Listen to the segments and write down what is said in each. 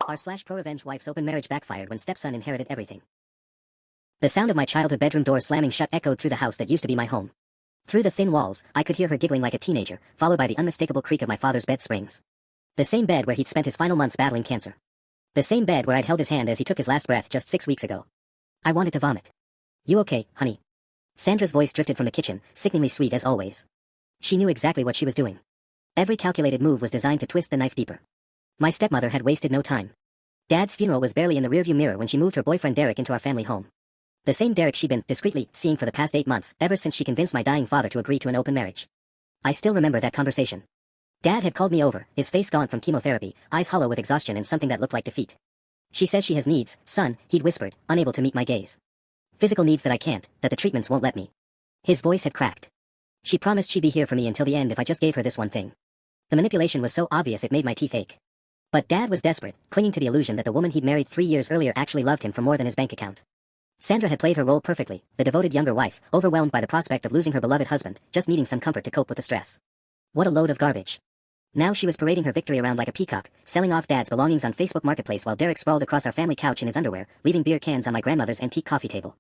r/ProRevenge wife's open marriage backfired when stepson inherited everything. The sound of my childhood bedroom door slamming shut echoed through the house that used to be my home. Through the thin walls, I could hear her giggling like a teenager, followed by the unmistakable creak of my father's bed springs. The same bed where he'd spent his final months battling cancer. The same bed where I'd held his hand as he took his last breath just 6 weeks ago. I wanted to vomit. "You okay, honey?" Sandra's voice drifted from the kitchen, sickeningly sweet as always. She knew exactly what she was doing. Every calculated move was designed to twist the knife deeper. My stepmother had wasted no time. Dad's funeral was barely in the rearview mirror when she moved her boyfriend Derek into our family home. The same Derek she'd been discreetly seeing for the past 8 months, ever since she convinced my dying father to agree to an open marriage. I still remember that conversation. Dad had called me over, his face gaunt from chemotherapy, eyes hollow with exhaustion and something that looked like defeat. "She says she has needs, son," he'd whispered, unable to meet my gaze. "Physical needs that I can't, that the treatments won't let me." His voice had cracked. "She promised she'd be here for me until the end if I just gave her this one thing." The manipulation was so obvious it made my teeth ache. But Dad was desperate, clinging to the illusion that the woman he'd married 3 years earlier actually loved him for more than his bank account. Sandra had played her role perfectly, the devoted younger wife, overwhelmed by the prospect of losing her beloved husband, just needing some comfort to cope with the stress. What a load of garbage. Now she was parading her victory around like a peacock, selling off Dad's belongings on Facebook Marketplace while Derek sprawled across our family couch in his underwear, leaving beer cans on my grandmother's antique coffee table.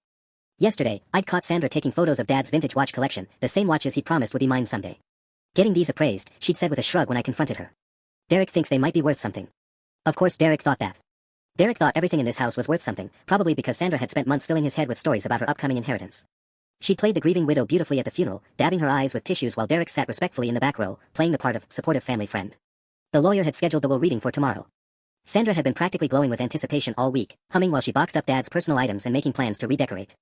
Yesterday, I'd caught Sandra taking photos of Dad's vintage watch collection, the same watches he promised would be mine someday. "Getting these appraised," she'd said with a shrug when I confronted her. "Derek thinks they might be worth something." Of course Derek thought that. Derek thought everything in this house was worth something, probably because Sandra had spent months filling his head with stories about her upcoming inheritance. She played the grieving widow beautifully at the funeral, dabbing her eyes with tissues while Derek sat respectfully in the back row, playing the part of supportive family friend. The lawyer had scheduled the will reading for tomorrow. Sandra had been practically glowing with anticipation all week, humming while she boxed up Dad's personal items and making plans to redecorate.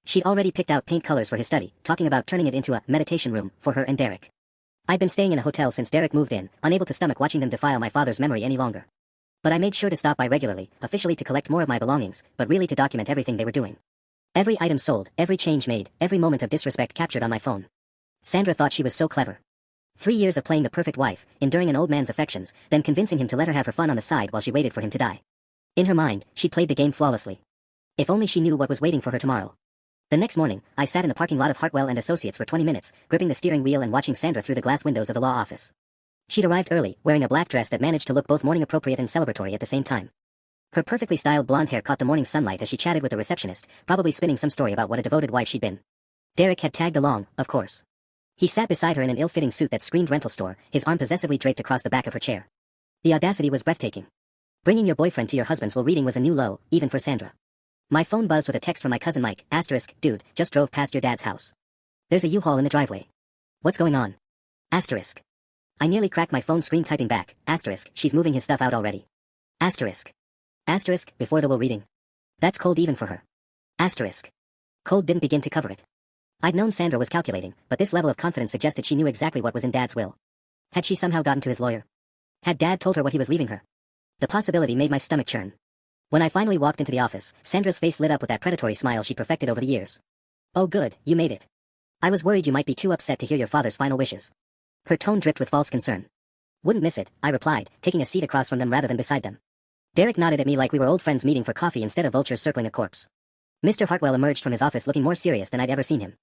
She'd already picked out paint colors for his study, talking about turning it into a meditation room for her and Derek. I'd been staying in a hotel since Derek moved in, unable to stomach watching them defile my father's memory any longer. But I made sure to stop by regularly, officially to collect more of my belongings, but really to document everything they were doing. Every item sold, every change made, every moment of disrespect captured on my phone. Sandra thought she was so clever. 3 years of playing the perfect wife, enduring an old man's affections, then convincing him to let her have her fun on the side while she waited for him to die. In her mind, she played the game flawlessly. If only she knew what was waiting for her tomorrow. The next morning, I sat in the parking lot of Hartwell and Associates for 20 minutes, gripping the steering wheel and watching Sandra through the glass windows of the law office. She'd arrived early, wearing a black dress that managed to look both morning appropriate and celebratory at the same time. Her perfectly styled blonde hair caught the morning sunlight as she chatted with the receptionist, probably spinning some story about what a devoted wife she'd been. Derek had tagged along, of course. He sat beside her in an ill-fitting suit that screamed rental store, his arm possessively draped across the back of her chair. The audacity was breathtaking. Bringing your boyfriend to your husband's will reading was a new low, even for Sandra. My phone buzzed with a text from my cousin Mike, *, "Dude, just drove past your dad's house. There's a U-Haul in the driveway. What's going on?" *. I nearly cracked my phone screen typing back, *, "She's moving his stuff out already. *, before the will reading. That's cold even for her. *. Cold didn't begin to cover it. I'd known Sandra was calculating, but this level of confidence suggested she knew exactly what was in Dad's will. Had she somehow gotten to his lawyer? Had Dad told her what he was leaving her? The possibility made my stomach churn. When I finally walked into the office, Sandra's face lit up with that predatory smile she perfected over the years. "Oh good, you made it. I was worried you might be too upset to hear your father's final wishes." Her tone dripped with false concern. "Wouldn't miss it," I replied, taking a seat across from them rather than beside them. Derek nodded at me like we were old friends meeting for coffee instead of vultures circling a corpse. Mr. Hartwell emerged from his office looking more serious than I'd ever seen him.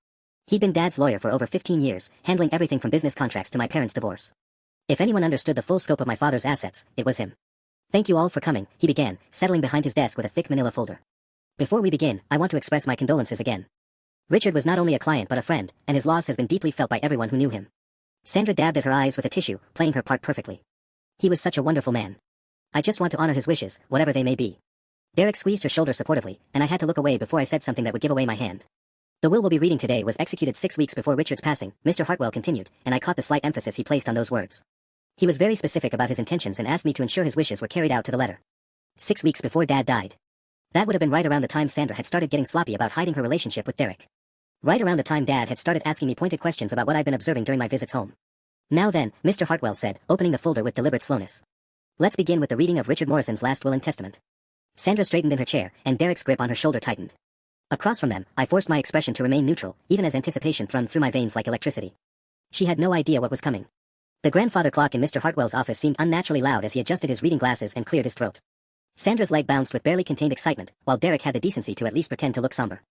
He'd been Dad's lawyer for over 15 years, handling everything from business contracts to my parents' divorce. If anyone understood the full scope of my father's assets, it was him. "Thank you all for coming," he began, settling behind his desk with a thick manila folder. "Before we begin, I want to express my condolences again. Richard was not only a client but a friend, and his loss has been deeply felt by everyone who knew him." Sandra dabbed at her eyes with a tissue, playing her part perfectly. "He was such a wonderful man. I just want to honor his wishes, whatever they may be." Derek squeezed her shoulder supportively, and I had to look away before I said something that would give away my hand. "The will we'll be reading today was executed 6 weeks before Richard's passing," Mr. Hartwell continued, and I caught the slight emphasis he placed on those words. He was very specific about his intentions and asked me to ensure his wishes were carried out to the letter. 6 weeks before Dad died. That would have been right around the time Sandra had started getting sloppy about hiding her relationship with Derek. Right around the time Dad had started asking me pointed questions about what I'd been observing during my visits home. "Now then," Mr. Hartwell said, opening the folder with deliberate slowness. "Let's begin with the reading of Richard Morrison's last will and testament." Sandra straightened in her chair, and Derek's grip on her shoulder tightened. Across from them, I forced my expression to remain neutral, even as anticipation thrummed through my veins like electricity. She had no idea what was coming. The grandfather clock in Mr. Hartwell's office seemed unnaturally loud as he adjusted his reading glasses and cleared his throat. Sandra's leg bounced with barely contained excitement, while Derek had the decency to at least pretend to look somber.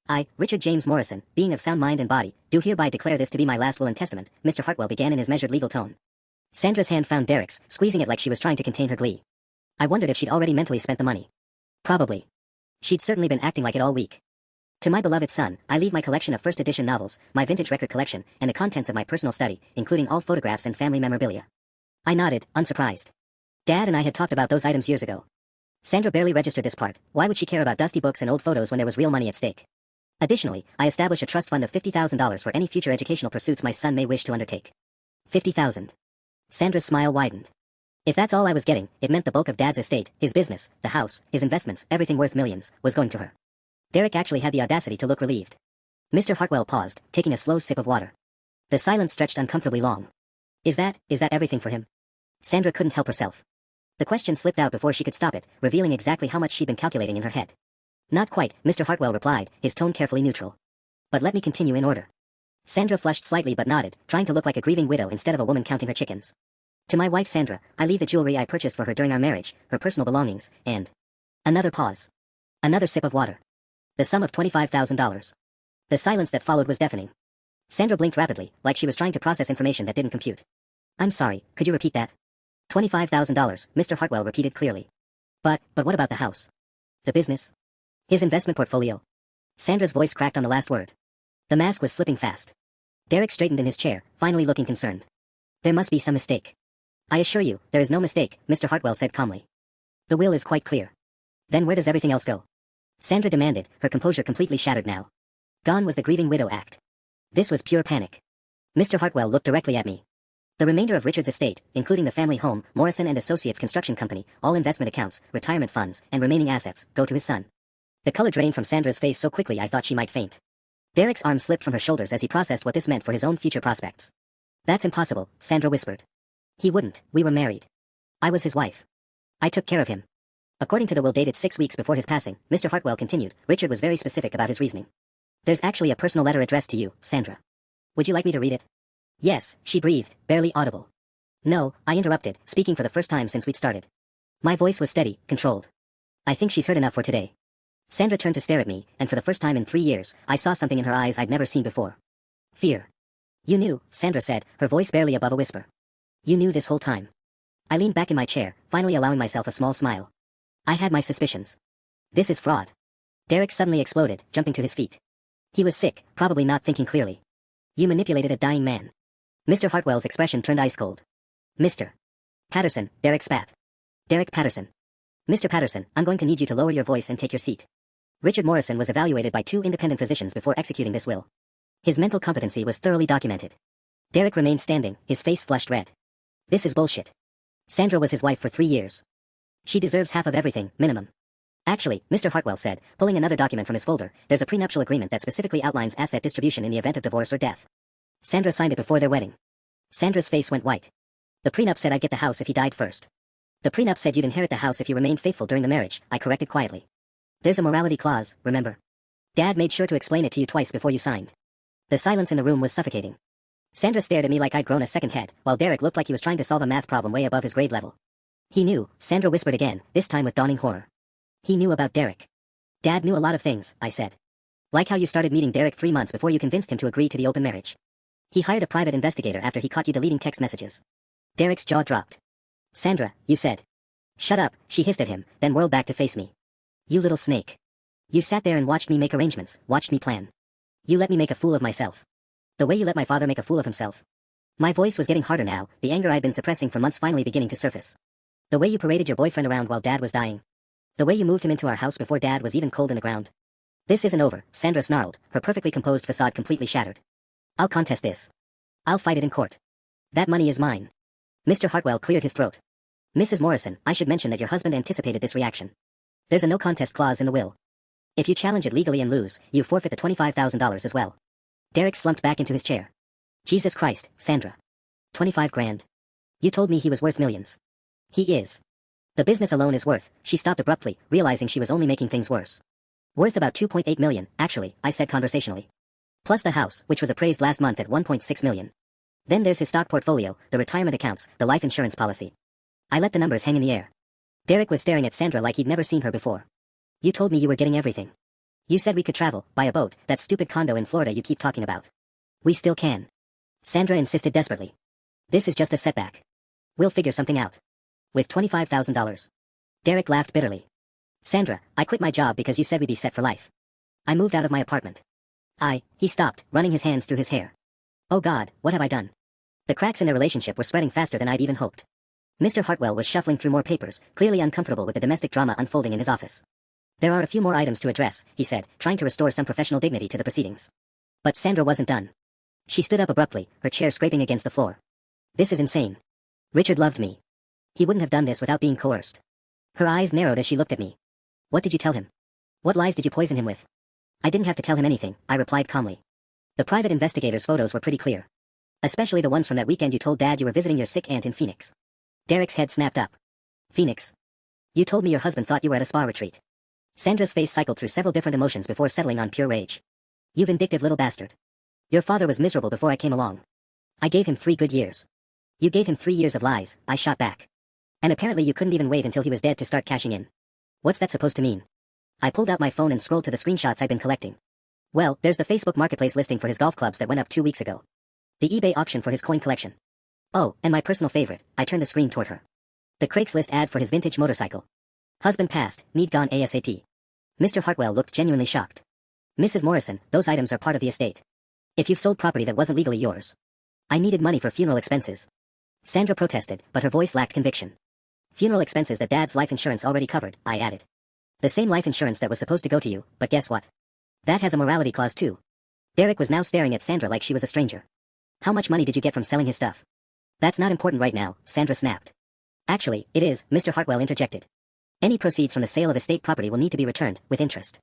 "I, Richard James Morrison, being of sound mind and body, do hereby declare this to be my last will and testament," Mr. Hartwell began in his measured legal tone. Sandra's hand found Derek's, squeezing it like she was trying to contain her glee. I wondered if she'd already mentally spent the money. Probably. She'd certainly been acting like it all week. To my beloved son, I leave my collection of first edition novels, my vintage record collection, and the contents of my personal study, including all photographs and family memorabilia. I nodded, unsurprised. Dad and I had talked about those items years ago. Sandra barely registered this part. Why would she care about dusty books and old photos when there was real money at stake? Additionally, I established a trust fund of $50,000 for any future educational pursuits my son may wish to undertake. 50,000. Sandra's smile widened. If that's all I was getting, it meant the bulk of Dad's estate, his business, the house, his investments, everything worth millions, was going to her. Derek actually had the audacity to look relieved. Mr. Hartwell paused, taking a slow sip of water. The silence stretched uncomfortably long. Is that everything for him? Sandra couldn't help herself. The question slipped out before she could stop it, revealing exactly how much she'd been calculating in her head. Not quite, Mr. Hartwell replied, his tone carefully neutral. But let me continue in order. Sandra flushed slightly but nodded, trying to look like a grieving widow instead of a woman counting her chickens. To my wife Sandra, I leave the jewelry I purchased for her during our marriage, her personal belongings, and... Another pause. Another sip of water. The sum of $25,000. The silence that followed was deafening. Sandra blinked rapidly, like she was trying to process information that didn't compute. I'm sorry, could you repeat that? $25,000, Mr. Hartwell repeated clearly. But what about the house? The business? His investment portfolio? Sandra's voice cracked on the last word. The mask was slipping fast. Derek straightened in his chair, finally looking concerned. There must be some mistake. I assure you, there is no mistake, Mr. Hartwell said calmly. The will is quite clear. Then where does everything else go? Sandra demanded, her composure completely shattered now. Gone was the grieving widow act. This was pure panic. Mr. Hartwell looked directly at me. The remainder of Richard's estate, including the family home, Morrison and Associates Construction Company, all investment accounts, retirement funds, and remaining assets, go to his son. The color drained from Sandra's face so quickly I thought she might faint. Derek's arm slipped from her shoulders as he processed what this meant for his own future prospects. That's impossible, Sandra whispered. He wouldn't, we were married. I was his wife. I took care of him. According to the will dated 6 weeks before his passing, Mr. Hartwell continued, Richard was very specific about his reasoning. There's actually a personal letter addressed to you, Sandra. Would you like me to read it? Yes, she breathed, barely audible. No, I interrupted, speaking for the first time since we'd started. My voice was steady, controlled. I think she's heard enough for today. Sandra turned to stare at me, and for the first time in 3 years, I saw something in her eyes I'd never seen before. Fear. You knew, Sandra said, her voice barely above a whisper. You knew this whole time. I leaned back in my chair, finally allowing myself a small smile. I had my suspicions. This is fraud. Derek suddenly exploded, jumping to his feet. He was sick, probably not thinking clearly. You manipulated a dying man. Mr. Hartwell's expression turned ice cold. Mr. Patterson, Derek spat. Derek Patterson. Mr. Patterson, I'm going to need you to lower your voice and take your seat. Richard Morrison was evaluated by 2 independent physicians before executing this will. His mental competency was thoroughly documented. Derek remained standing, his face flushed red. This is bullshit. Sandra was his wife for 3 years. She deserves half of everything, minimum. Actually, Mr. Hartwell said, pulling another document from his folder, there's a prenuptial agreement that specifically outlines asset distribution in the event of divorce or death. Sandra signed it before their wedding. Sandra's face went white. The prenup said I'd get the house if he died first. The prenup said you'd inherit the house if you remained faithful during the marriage, I corrected quietly. There's a morality clause, remember? Dad made sure to explain it to you twice before you signed. The silence in the room was suffocating. Sandra stared at me like I'd grown a second head, while Derek looked like he was trying to solve a math problem way above his grade level. He knew, Sandra whispered again, this time with dawning horror. He knew about Derek. Dad knew a lot of things, I said. Like how you started meeting Derek 3 months before you convinced him to agree to the open marriage. He hired a private investigator after he caught you deleting text messages. Derek's jaw dropped. Sandra, you said. Shut up, she hissed at him, then whirled back to face me. You little snake. You sat there and watched me make arrangements, watched me plan. You let me make a fool of myself. The way you let my father make a fool of himself. My voice was getting harder now, the anger I'd been suppressing for months finally beginning to surface. The way you paraded your boyfriend around while Dad was dying. The way you moved him into our house before Dad was even cold in the ground. This isn't over, Sandra snarled, her perfectly composed facade completely shattered. I'll contest this. I'll fight it in court. That money is mine. Mr. Hartwell cleared his throat. Mrs. Morrison, I should mention that your husband anticipated this reaction. There's a no contest clause in the will. If you challenge it legally and lose, you forfeit the $25,000 as well. Derek slumped back into his chair. Jesus Christ, Sandra. 25 grand. You told me he was worth millions. He is. The business alone is worth, she stopped abruptly, realizing she was only making things worse. Worth about $2.8 million, actually, I said conversationally. Plus the house, which was appraised last month at $1.6 million. Then there's his stock portfolio, the retirement accounts, the life insurance policy. I let the numbers hang in the air. Derek was staring at Sandra like he'd never seen her before. You told me you were getting everything. You said we could travel, buy a boat, that stupid condo in Florida you keep talking about. We still can. Sandra insisted desperately. This is just a setback. We'll figure something out. With $25,000. Derek laughed bitterly. Sandra, I quit my job because you said we'd be set for life. I moved out of my apartment. He stopped, running his hands through his hair. Oh God, what have I done? The cracks in their relationship were spreading faster than I'd even hoped. Mr. Hartwell was shuffling through more papers, clearly uncomfortable with the domestic drama unfolding in his office. There are a few more items to address, he said, trying to restore some professional dignity to the proceedings. But Sandra wasn't done. She stood up abruptly, her chair scraping against the floor. This is insane. Richard loved me. He wouldn't have done this without being coerced. Her eyes narrowed as she looked at me. What did you tell him? What lies did you poison him with? I didn't have to tell him anything, I replied calmly. The private investigator's photos were pretty clear. Especially the ones from that weekend you told Dad you were visiting your sick aunt in Phoenix. Derek's head snapped up. Phoenix? You told me your husband thought you were at a spa retreat. Sandra's face cycled through several different emotions before settling on pure rage. You vindictive little bastard. Your father was miserable before I came along. I gave him 3 good years. You gave him 3 years of lies, I shot back. And apparently you couldn't even wait until he was dead to start cashing in. What's that supposed to mean? I pulled out my phone and scrolled to the screenshots I'd been collecting. Well, there's the Facebook Marketplace listing for his golf clubs that went up 2 weeks ago. The eBay auction for his coin collection. Oh, and my personal favorite, I turned the screen toward her. The Craigslist ad for his vintage motorcycle. Husband passed, need gone ASAP. Mr. Hartwell looked genuinely shocked. Mrs. Morrison, those items are part of the estate. If you've sold property that wasn't legally yours. I needed money for funeral expenses. Sandra protested, but her voice lacked conviction. Funeral expenses that Dad's life insurance already covered, I added. The same life insurance that was supposed to go to you, but guess what? That has a morality clause too. Derek was now staring at Sandra like she was a stranger. How much money did you get from selling his stuff? That's not important right now, Sandra snapped. Actually, it is, Mr. Hartwell interjected. Any proceeds from the sale of estate property will need to be returned, with interest.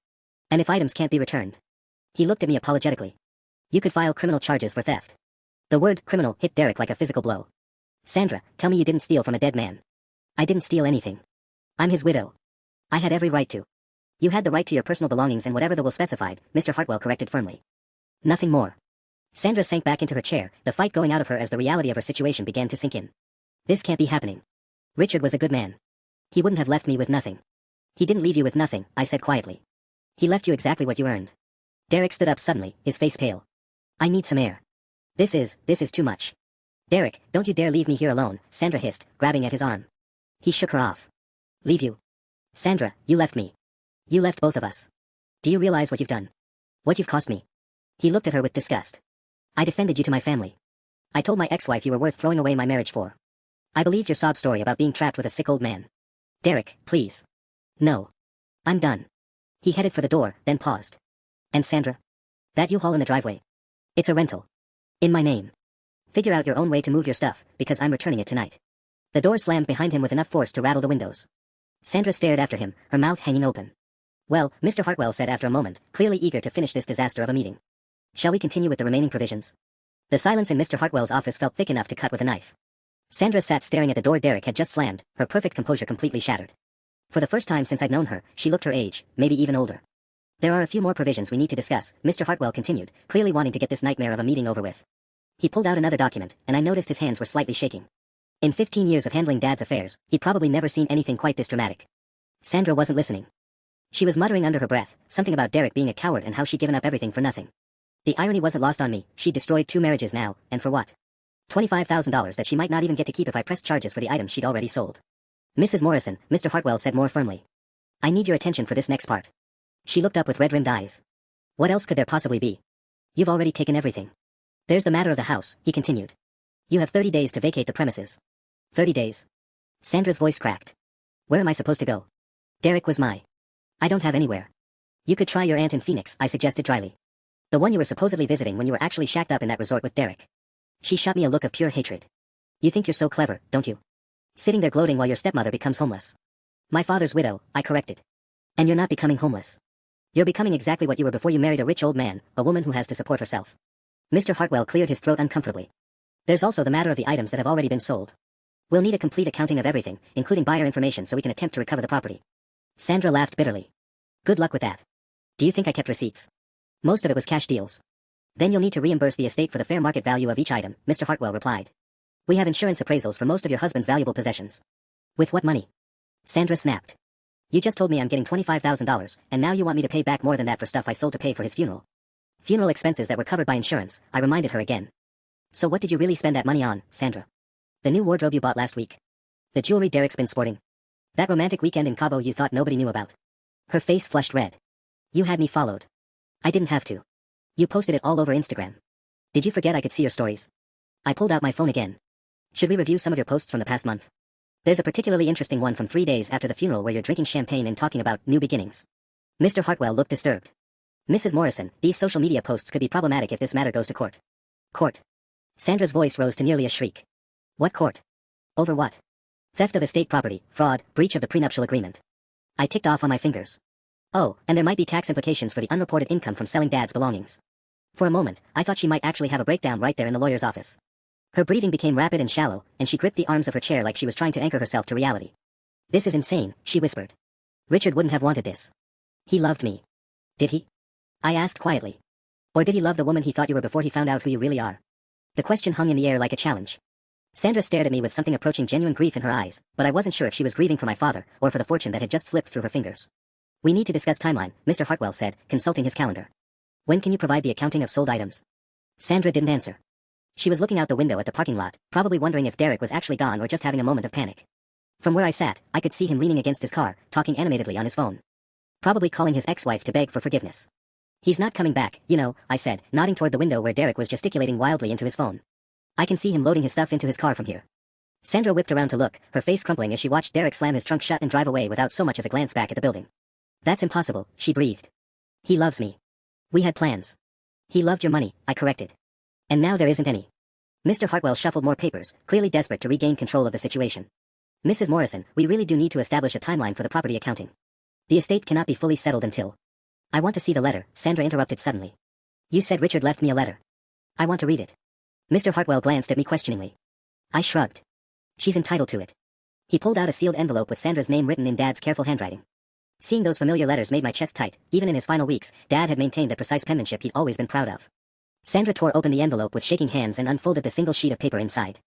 And if items can't be returned? He looked at me apologetically. You could file criminal charges for theft. The word criminal hit Derek like a physical blow. Sandra, tell me you didn't steal from a dead man. I didn't steal anything. I'm his widow. I had every right to. You had the right to your personal belongings and whatever the will specified, Mr. Hartwell corrected firmly. Nothing more. Sandra sank back into her chair, the fight going out of her as the reality of her situation began to sink in. This can't be happening. Richard was a good man. He wouldn't have left me with nothing. He didn't leave you with nothing, I said quietly. He left you exactly what you earned. Derek stood up suddenly, his face pale. I need some air. This is too much. Derek, don't you dare leave me here alone, Sandra hissed, grabbing at his arm. He shook her off. Leave you? Sandra, you left me. You left both of us. Do you realize what you've done? What you've cost me? He looked at her with disgust. I defended you to my family. I told my ex-wife you were worth throwing away my marriage for. I believed your sob story about being trapped with a sick old man. Derek, please. No. I'm done. He headed for the door, then paused. And Sandra? That U-Haul in the driveway. It's a rental. In my name. Figure out your own way to move your stuff, because I'm returning it tonight. The door slammed behind him with enough force to rattle the windows. Sandra stared after him, her mouth hanging open. Well, Mr. Hartwell said after a moment, clearly eager to finish this disaster of a meeting. Shall we continue with the remaining provisions? The silence in Mr. Hartwell's office felt thick enough to cut with a knife. Sandra sat staring at the door Derek had just slammed, her perfect composure completely shattered. For the first time since I'd known her, she looked her age, maybe even older. There are a few more provisions we need to discuss, Mr. Hartwell continued, clearly wanting to get this nightmare of a meeting over with. He pulled out another document, and I noticed his hands were slightly shaking. In 15 years of handling Dad's affairs, he'd probably never seen anything quite this dramatic. Sandra wasn't listening. She was muttering under her breath, something about Derek being a coward and how she'd given up everything for nothing. The irony wasn't lost on me, she'd destroyed 2 marriages now, and for what? $25,000 that she might not even get to keep if I pressed charges for the items she'd already sold. Mrs. Morrison, Mr. Hartwell said more firmly. I need your attention for this next part. She looked up with red-rimmed eyes. What else could there possibly be? You've already taken everything. There's the matter of the house, he continued. You have 30 days to vacate the premises. 30 days. Sandra's voice cracked. Where am I supposed to go? Derek was my. I don't have anywhere. You could try your aunt in Phoenix, I suggested dryly. The one you were supposedly visiting when you were actually shacked up in that resort with Derek. She shot me a look of pure hatred. You think you're so clever, don't you? Sitting there gloating while your stepmother becomes homeless. My father's widow, I corrected. And you're not becoming homeless. You're becoming exactly what you were before you married a rich old man, a woman who has to support herself. Mr. Hartwell cleared his throat uncomfortably. There's also the matter of the items that have already been sold. We'll need a complete accounting of everything, including buyer information so we can attempt to recover the property. Sandra laughed bitterly. Good luck with that. Do you think I kept receipts? Most of it was cash deals. Then you'll need to reimburse the estate for the fair market value of each item, Mr. Hartwell replied. We have insurance appraisals for most of your husband's valuable possessions. With what money? Sandra snapped. You just told me I'm getting $25,000, and now you want me to pay back more than that for stuff I sold to pay for his funeral. Funeral expenses that were covered by insurance, I reminded her again. So what did you really spend that money on, Sandra? The new wardrobe you bought last week. The jewelry Derek's been sporting. That romantic weekend in Cabo you thought nobody knew about. Her face flushed red. You had me followed. I didn't have to. You posted it all over Instagram. Did you forget I could see your stories? I pulled out my phone again. Should we review some of your posts from the past month? There's a particularly interesting one from 3 days after the funeral where you're drinking champagne and talking about new beginnings. Mr. Hartwell looked disturbed. Mrs. Morrison, these social media posts could be problematic if this matter goes to court. Court. Sandra's voice rose to nearly a shriek. What court? Over what? Theft of estate property, fraud, breach of the prenuptial agreement. I ticked off on my fingers. Oh, and there might be tax implications for the unreported income from selling Dad's belongings. For a moment, I thought she might actually have a breakdown right there in the lawyer's office. Her breathing became rapid and shallow, and she gripped the arms of her chair like she was trying to anchor herself to reality. This is insane, she whispered. Richard wouldn't have wanted this. He loved me. Did he? I asked quietly. Or did he love the woman he thought you were before he found out who you really are? The question hung in the air like a challenge. Sandra stared at me with something approaching genuine grief in her eyes, but I wasn't sure if she was grieving for my father, or for the fortune that had just slipped through her fingers. We need to discuss timeline, Mr. Hartwell said, consulting his calendar. When can you provide the accounting of sold items? Sandra didn't answer. She was looking out the window at the parking lot, probably wondering if Derek was actually gone or just having a moment of panic. From where I sat, I could see him leaning against his car, talking animatedly on his phone. Probably calling his ex-wife to beg for forgiveness. He's not coming back, you know, I said, nodding toward the window where Derek was gesticulating wildly into his phone. I can see him loading his stuff into his car from here. Sandra whipped around to look, her face crumpling as she watched Derek slam his trunk shut and drive away without so much as a glance back at the building. That's impossible, she breathed. He loves me. We had plans. He loved your money, I corrected. And now there isn't any. Mr. Hartwell shuffled more papers, clearly desperate to regain control of the situation. Mrs. Morrison, we really do need to establish a timeline for the property accounting. The estate cannot be fully settled until... I want to see the letter, Sandra interrupted suddenly. You said Richard left me a letter. I want to read it. Mr. Hartwell glanced at me questioningly. I shrugged. She's entitled to it. He pulled out a sealed envelope with Sandra's name written in Dad's careful handwriting. Seeing those familiar letters made my chest tight. Even in his final weeks, Dad had maintained the precise penmanship he'd always been proud of. Sandra tore open the envelope with shaking hands and unfolded the single sheet of paper inside.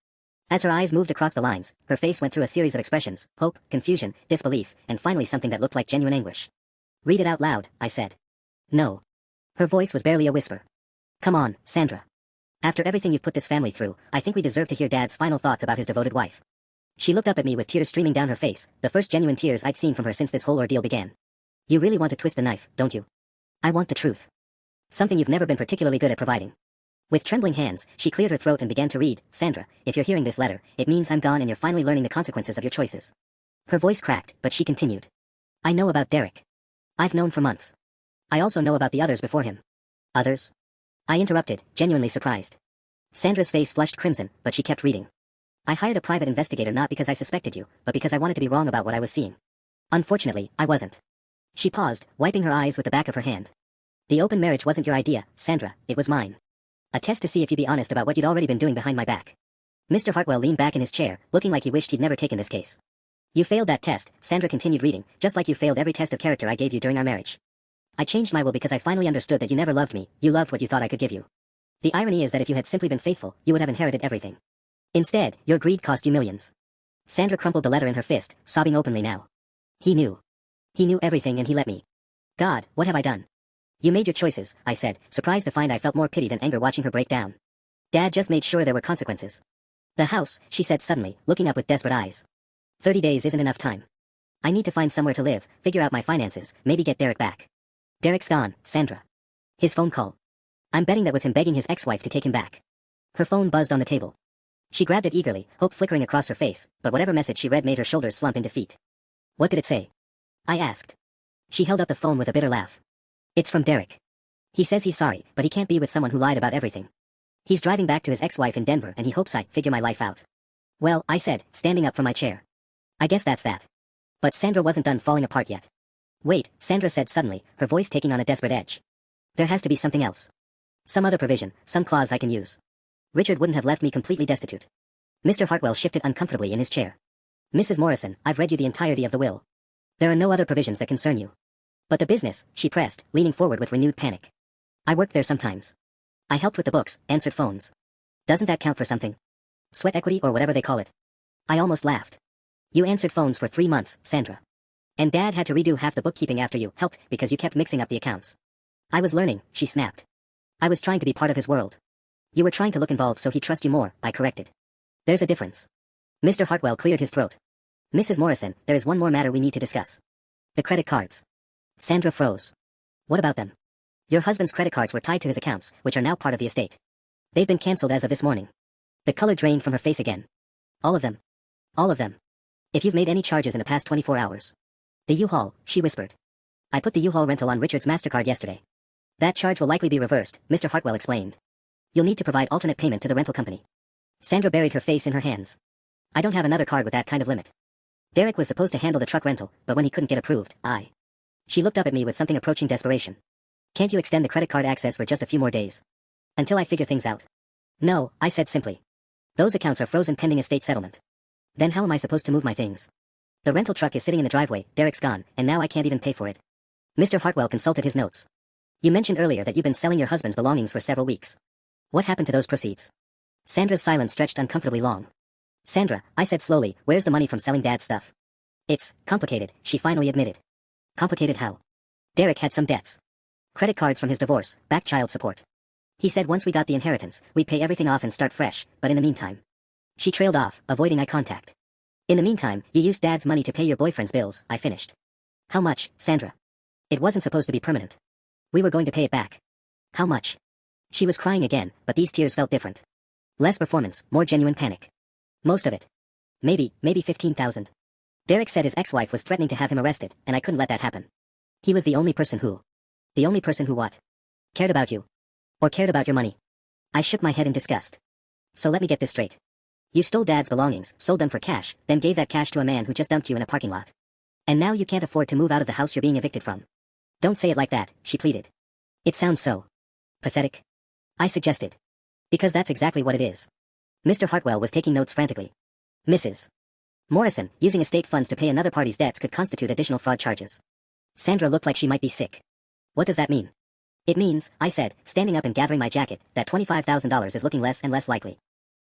As her eyes moved across the lines, her face went through a series of expressions: hope, confusion, disbelief, and finally something that looked like genuine anguish. Read it out loud, I said. No. Her voice was barely a whisper. Come on, Sandra. After everything you've put this family through, I think we deserve to hear Dad's final thoughts about his devoted wife. She looked up at me with tears streaming down her face, the first genuine tears I'd seen from her since this whole ordeal began. You really want to twist the knife, don't you? I want the truth. Something you've never been particularly good at providing. With trembling hands, she cleared her throat and began to read. Sandra, if you're hearing this letter, it means I'm gone and you're finally learning the consequences of your choices. Her voice cracked, but she continued. I know about Derek. I've known for months. I also know about the others before him. Others? I interrupted, genuinely surprised. Sandra's face flushed crimson, but she kept reading. I hired a private investigator not because I suspected you, but because I wanted to be wrong about what I was seeing. Unfortunately, I wasn't. She paused, wiping her eyes with the back of her hand. The open marriage wasn't your idea, Sandra, it was mine. A test to see if you'd be honest about what you'd already been doing behind my back. Mr. Hartwell leaned back in his chair, looking like he wished he'd never taken this case. You failed that test, Sandra continued reading, just like you failed every test of character I gave you during our marriage. I changed my will because I finally understood that you never loved me, you loved what you thought I could give you. The irony is that if you had simply been faithful, you would have inherited everything. Instead, your greed cost you millions. Sandra crumpled the letter in her fist, sobbing openly now. He knew. He knew everything and he let me. God, what have I done? You made your choices, I said, surprised to find I felt more pity than anger watching her break down. Dad just made sure there were consequences. The house, she said suddenly, looking up with desperate eyes. 30 days isn't enough time. I need to find somewhere to live, figure out my finances, maybe get Derek back. Derek's gone, Sandra. His phone call. I'm betting that was him begging his ex-wife to take him back. Her phone buzzed on the table. She grabbed it eagerly, hope flickering across her face, but whatever message she read made her shoulders slump in defeat. What did it say? I asked. She held up the phone with a bitter laugh. It's from Derek. He says he's sorry, but he can't be with someone who lied about everything. He's driving back to his ex-wife in Denver and he hopes I figure my life out. Well, I said, standing up from my chair. I guess that's that. But Sandra wasn't done falling apart yet. Wait, Sandra said suddenly, her voice taking on a desperate edge. There has to be something else. Some other provision, some clause I can use. Richard wouldn't have left me completely destitute. Mr. Hartwell shifted uncomfortably in his chair. Mrs. Morrison, I've read you the entirety of the will. There are no other provisions that concern you. But the business, she pressed, leaning forward with renewed panic. I worked there sometimes. I helped with the books, answered phones. Doesn't that count for something? Sweat equity or whatever they call it. I almost laughed. You answered phones for 3 months, Sandra. And Dad had to redo half the bookkeeping after you helped because you kept mixing up the accounts. I was learning, she snapped. I was trying to be part of his world. You were trying to look involved so he'd trust you more, I corrected. There's a difference. Mr. Hartwell cleared his throat. Mrs. Morrison, there is one more matter we need to discuss. The credit cards. Sandra froze. What about them? Your husband's credit cards were tied to his accounts, which are now part of the estate. They've been cancelled as of this morning. The color drained from her face again. All of them. All of them. If you've made any charges in the past 24 hours. The U-Haul, she whispered. I put the U-Haul rental on Richard's MasterCard yesterday. That charge will likely be reversed, Mr. Hartwell explained. You'll need to provide alternate payment to the rental company. Sandra buried her face in her hands. I don't have another card with that kind of limit. Derek was supposed to handle the truck rental, but when he couldn't get approved, She looked up at me with something approaching desperation. Can't you extend the credit card access for just a few more days? Until I figure things out. No, I said simply. Those accounts are frozen pending estate settlement. Then how am I supposed to move my things? The rental truck is sitting in the driveway, Derek's gone, and now I can't even pay for it. Mr. Hartwell consulted his notes. You mentioned earlier that you've been selling your husband's belongings for several weeks. What happened to those proceeds? Sandra's silence stretched uncomfortably long. Sandra, I said slowly, where's the money from selling Dad's stuff? It's complicated, she finally admitted. Complicated how? Derek had some debts. Credit cards from his divorce, back child support. He said once we got the inheritance, we'd pay everything off and start fresh, but in the meantime. She trailed off, avoiding eye contact. In the meantime, you used Dad's money to pay your boyfriend's bills, I finished. How much, Sandra? It wasn't supposed to be permanent. We were going to pay it back. How much? She was crying again, but these tears felt different. Less performance, more genuine panic. Most of it. Maybe 15,000. Derek said his ex-wife was threatening to have him arrested, and I couldn't let that happen. He was the only person who. The only person who what? Cared about you. Or cared about your money. I shook my head in disgust. So let me get this straight. You stole Dad's belongings, sold them for cash, then gave that cash to a man who just dumped you in a parking lot. And now you can't afford to move out of the house you're being evicted from. Don't say it like that, she pleaded. It sounds so pathetic. I suggested. Because that's exactly what it is. Mr. Hartwell was taking notes frantically. Mrs. Morrison, using estate funds to pay another party's debts could constitute additional fraud charges. Sandra looked like she might be sick. What does that mean? It means, I said, standing up and gathering my jacket, that $25,000 is looking less and less likely.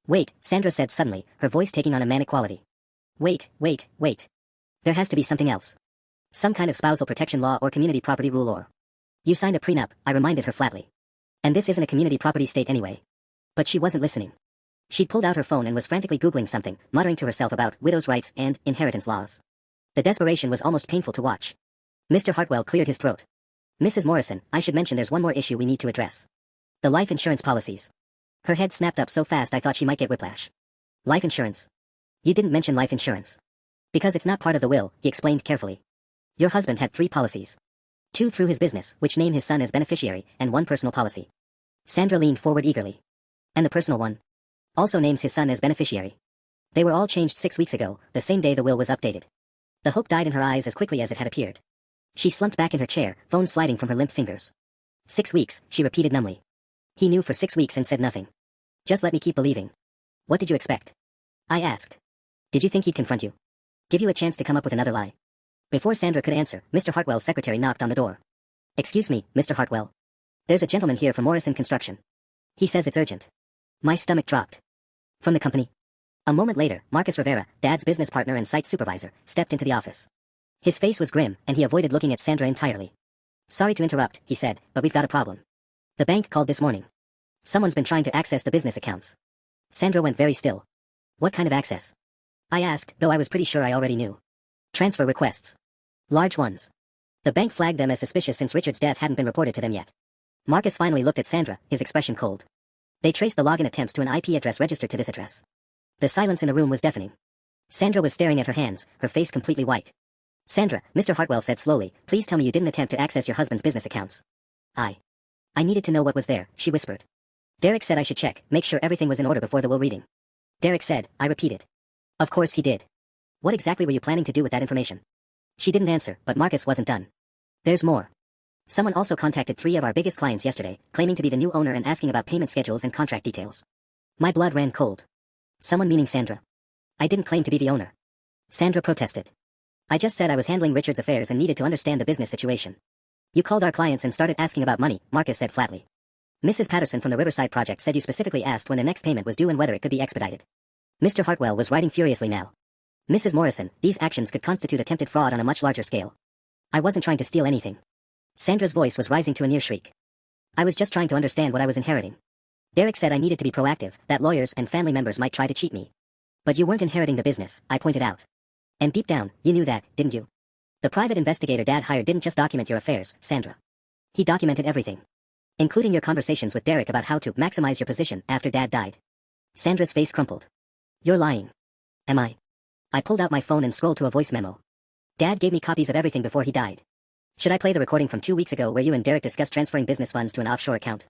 Wait, Sandra said suddenly, her voice taking on a manic quality. Wait. There has to be something else. Some kind of spousal protection law or community property rule or. You signed a prenup, I reminded her flatly. And this isn't a community property state anyway. But she wasn't listening. She'd pulled out her phone and was frantically Googling something, muttering to herself about widows' rights and inheritance laws. The desperation was almost painful to watch. Mr. Hartwell cleared his throat. Mrs. Morrison, I should mention there's one more issue we need to address. The life insurance policies. Her head snapped up so fast I thought she might get whiplash. Life insurance. You didn't mention life insurance. Because it's not part of the will, he explained carefully. Your husband had 3 policies. 2 through his business, which name his son as beneficiary, and 1 personal policy. Sandra leaned forward eagerly. And the personal one? Also names his son as beneficiary. They were all changed 6 weeks ago, the same day the will was updated. The hope died in her eyes as quickly as it had appeared. She slumped back in her chair, phone sliding from her limp fingers. 6 weeks, she repeated numbly. He knew for 6 weeks and said nothing. Just let me keep believing. What did you expect? I asked. Did you think he'd confront you? Give you a chance to come up with another lie? Before Sandra could answer, Mr. Hartwell's secretary knocked on the door. Excuse me, Mr. Hartwell. There's a gentleman here from Morrison Construction. He says it's urgent. My stomach dropped. From the company? A moment later, Marcus Rivera, Dad's business partner and site supervisor, stepped into the office. His face was grim, and he avoided looking at Sandra entirely. Sorry to interrupt, he said, but we've got a problem. The bank called this morning. Someone's been trying to access the business accounts. Sandra went very still. What kind of access? I asked, though I was pretty sure I already knew. Transfer requests. Large ones. The bank flagged them as suspicious since Richard's death hadn't been reported to them yet. Marcus finally looked at Sandra, his expression cold. They traced the login attempts to an IP address registered to this address. The silence in the room was deafening. Sandra was staring at her hands, her face completely white. Sandra, Mr. Hartwell said slowly, please tell me you didn't attempt to access your husband's business accounts. I needed to know what was there, she whispered. Derek said I should check, make sure everything was in order before the will reading. Derek said, I repeated. Of course he did. What exactly were you planning to do with that information? She didn't answer, but Marcus wasn't done. There's more. Someone also contacted 3 of our biggest clients yesterday, claiming to be the new owner and asking about payment schedules and contract details. My blood ran cold. Someone meaning Sandra. I didn't claim to be the owner. Sandra protested. I just said I was handling Richard's affairs and needed to understand the business situation. You called our clients and started asking about money, Marcus said flatly. Mrs. Patterson from the Riverside Project said you specifically asked when their next payment was due and whether it could be expedited. Mr. Hartwell was writing furiously now. Mrs. Morrison, these actions could constitute attempted fraud on a much larger scale. I wasn't trying to steal anything. Sandra's voice was rising to a near shriek. I was just trying to understand what I was inheriting. Derek said I needed to be proactive, that lawyers and family members might try to cheat me. But you weren't inheriting the business, I pointed out. And deep down, you knew that, didn't you? The private investigator Dad hired didn't just document your affairs, Sandra. He documented everything. Including your conversations with Derek about how to maximize your position after Dad died. Sandra's face crumpled. You're lying. Am I? I pulled out my phone and scrolled to a voice memo. Dad gave me copies of everything before he died. Should I play the recording from 2 weeks ago where you and Derek discussed transferring business funds to an offshore account?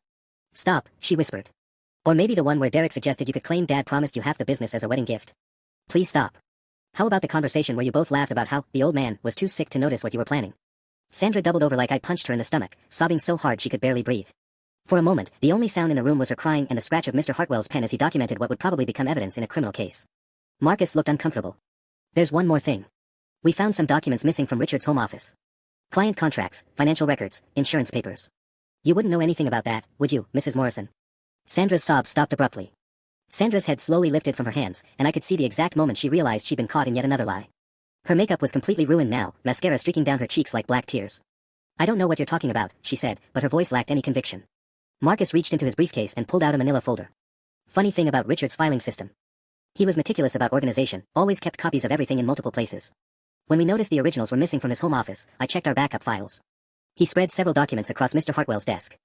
Stop, she whispered. Or maybe the one where Derek suggested you could claim Dad promised you half the business as a wedding gift. Please stop. How about the conversation where you both laughed about how the old man was too sick to notice what you were planning? Sandra doubled over like I punched her in the stomach, sobbing so hard she could barely breathe. For a moment, the only sound in the room was her crying and the scratch of Mr. Hartwell's pen as he documented what would probably become evidence in a criminal case. Marcus looked uncomfortable. There's one more thing. We found some documents missing from Richard's home office. Client contracts, financial records, insurance papers. You wouldn't know anything about that, would you, Mrs. Morrison? Sandra's sobs stopped abruptly. Sandra's head slowly lifted from her hands, and I could see the exact moment she realized she'd been caught in yet another lie. Her makeup was completely ruined now, mascara streaking down her cheeks like black tears. I don't know what you're talking about, she said, but her voice lacked any conviction. Marcus reached into his briefcase and pulled out a manila folder. Funny thing about Richard's filing system. He was meticulous about organization, always kept copies of everything in multiple places. When we noticed the originals were missing from his home office, I checked our backup files. He spread several documents across Mr. Hartwell's desk.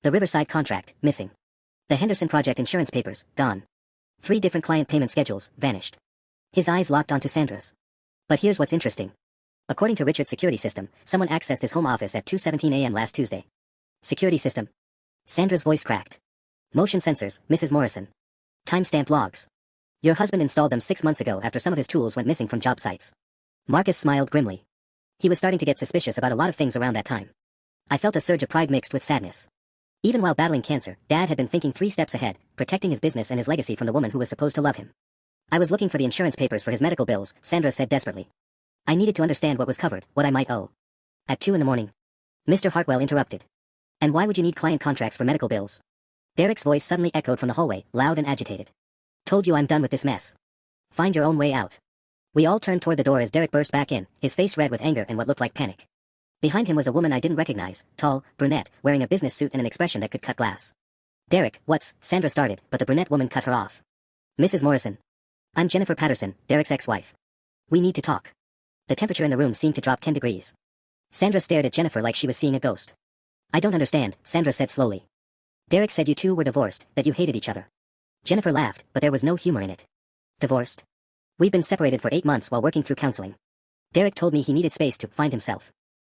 The Riverside contract, missing. The Henderson Project insurance papers, gone. 3 different client payment schedules, vanished. His eyes locked onto Sandra's. But here's what's interesting. According to Richard's security system, someone accessed his home office at 2:17 a.m. last Tuesday. Security system. Sandra's voice cracked. Motion sensors, Mrs. Morrison. Timestamp logs. Your husband installed them 6 months ago after some of his tools went missing from job sites. Marcus smiled grimly. He was starting to get suspicious about a lot of things around that time. I felt a surge of pride mixed with sadness. Even while battling cancer, Dad had been thinking 3 steps ahead, protecting his business and his legacy from the woman who was supposed to love him. I was looking for the insurance papers for his medical bills, Sandra said desperately. I needed to understand what was covered, what I might owe. At 2 a.m. Mr. Hartwell interrupted. And why would you need client contracts for medical bills? Derek's voice suddenly echoed from the hallway, loud and agitated. Told you I'm done with this mess. Find your own way out. We all turned toward the door as Derek burst back in, his face red with anger and what looked like panic. Behind him was a woman I didn't recognize, tall, brunette, wearing a business suit and an expression that could cut glass. Derek, what's, Sandra started, but the brunette woman cut her off. Mrs. Morrison. I'm Jennifer Patterson, Derek's ex-wife. We need to talk. The temperature in the room seemed to drop 10 degrees. Sandra stared at Jennifer like she was seeing a ghost. I don't understand, Sandra said slowly. Derek said you two were divorced, that you hated each other. Jennifer laughed, but there was no humor in it. Divorced? We've been separated for 8 months while working through counseling. Derek told me he needed space to find himself.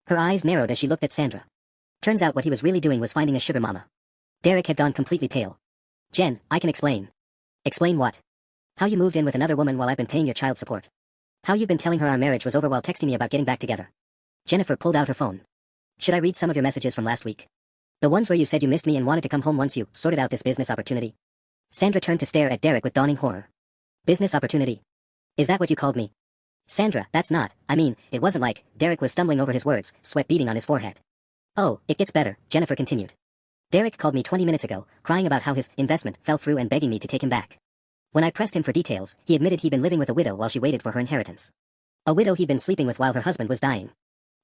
Her eyes narrowed as she looked at Sandra. Turns out what he was really doing was finding a sugar mama. Derek had gone completely pale. Jen, I can explain. Explain what? How you moved in with another woman while I've been paying your child support. How you've been telling her our marriage was over while texting me about getting back together. Jennifer pulled out her phone. Should I read some of your messages from last week? The ones where you said you missed me and wanted to come home once you sorted out this business opportunity? Sandra turned to stare at Derek with dawning horror. Business opportunity? Is that what you called me? Sandra, that's not, I mean, it wasn't like, Derek was stumbling over his words, sweat beading on his forehead. Oh, it gets better, Jennifer continued. Derek called me 20 minutes ago, crying about how his investment fell through and begging me to take him back. When I pressed him for details, he admitted he'd been living with a widow while she waited for her inheritance. A widow he'd been sleeping with while her husband was dying.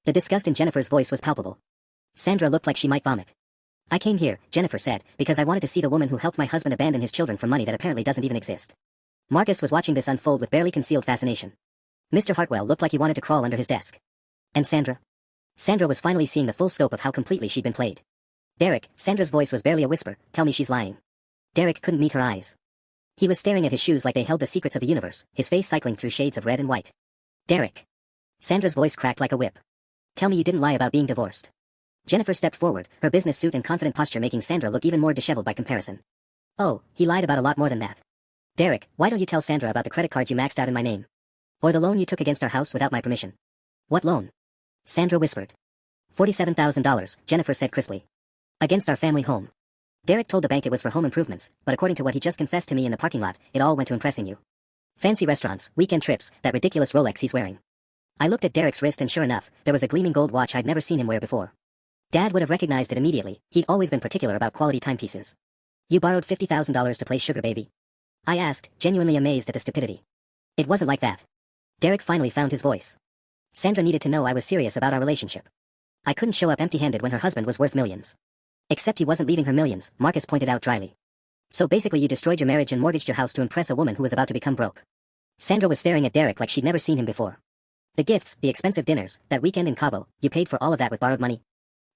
The disgust in Jennifer's voice was palpable. Sandra looked like she might vomit. I came here, Jennifer said, because I wanted to see the woman who helped my husband abandon his children for money that apparently doesn't even exist. Marcus was watching this unfold with barely concealed fascination. Mr. Hartwell looked like he wanted to crawl under his desk. And Sandra? Sandra was finally seeing the full scope of how completely she'd been played. Derek, Sandra's voice was barely a whisper, tell me she's lying. Derek couldn't meet her eyes. He was staring at his shoes like they held the secrets of the universe, his face cycling through shades of red and white. Derek. Sandra's voice cracked like a whip. Tell me you didn't lie about being divorced. Jennifer stepped forward, her business suit and confident posture making Sandra look even more disheveled by comparison. Oh, he lied about a lot more than that. Derek, why don't you tell Sandra about the credit cards you maxed out in my name? Or the loan you took against our house without my permission? What loan? Sandra whispered. $47,000, Jennifer said crisply. Against our family home. Derek told the bank it was for home improvements, but according to what he just confessed to me in the parking lot, it all went to impressing you. Fancy restaurants, weekend trips, that ridiculous Rolex he's wearing. I looked at Derek's wrist and sure enough, there was a gleaming gold watch I'd never seen him wear before. Dad would have recognized it immediately, he'd always been particular about quality timepieces. You borrowed $50,000 to play sugar baby? I asked, genuinely amazed at the stupidity. It wasn't like that. Derek finally found his voice. Sandra needed to know I was serious about our relationship. I couldn't show up empty-handed when her husband was worth millions. Except he wasn't leaving her millions, Marcus pointed out dryly. So basically you destroyed your marriage and mortgaged your house to impress a woman who was about to become broke. Sandra was staring at Derek like she'd never seen him before. The gifts, the expensive dinners, that weekend in Cabo, you paid for all of that with borrowed money?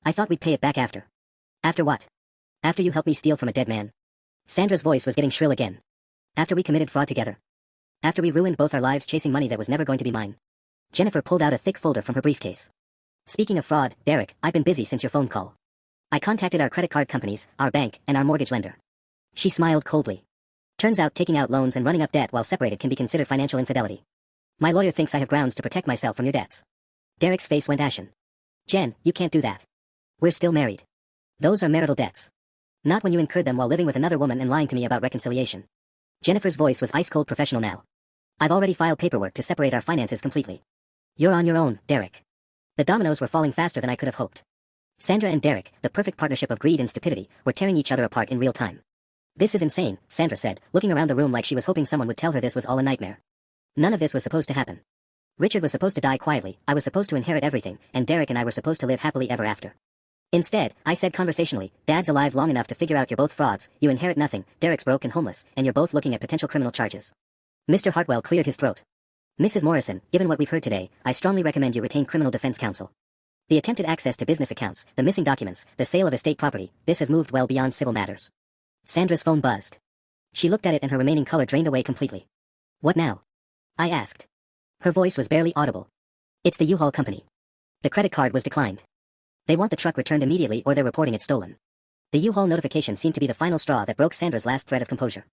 I thought we'd pay it back after. After what? After you helped me steal from a dead man. Sandra's voice was getting shrill again. After we committed fraud together. After we ruined both our lives chasing money that was never going to be mine. Jennifer pulled out a thick folder from her briefcase. Speaking of fraud, Derek, I've been busy since your phone call. I contacted our credit card companies, our bank, and our mortgage lender. She smiled coldly. Turns out taking out loans and running up debt while separated can be considered financial infidelity. My lawyer thinks I have grounds to protect myself from your debts. Derek's face went ashen. Jen, you can't do that. We're still married. Those are marital debts. Not when you incurred them while living with another woman and lying to me about reconciliation. Jennifer's voice was ice-cold professional now. I've already filed paperwork to separate our finances completely. You're on your own, Derek. The dominoes were falling faster than I could have hoped. Sandra and Derek, the perfect partnership of greed and stupidity, were tearing each other apart in real time. This is insane, Sandra said, looking around the room like she was hoping someone would tell her this was all a nightmare. None of this was supposed to happen. Richard was supposed to die quietly, I was supposed to inherit everything, and Derek and I were supposed to live happily ever after. Instead, I said conversationally, Dad's alive long enough to figure out you're both frauds, you inherit nothing, Derek's broke and homeless, and you're both looking at potential criminal charges. Mr. Hartwell cleared his throat. Mrs. Morrison, given what we've heard today, I strongly recommend you retain criminal defense counsel. The attempted access to business accounts, the missing documents, the sale of estate property, this has moved well beyond civil matters. Sandra's phone buzzed. She looked at it and her remaining color drained away completely. What now? I asked. Her voice was barely audible. It's the U-Haul company. The credit card was declined. They want the truck returned immediately or they're reporting it stolen. The U-Haul notification seemed to be the final straw that broke Sandra's last thread of composure.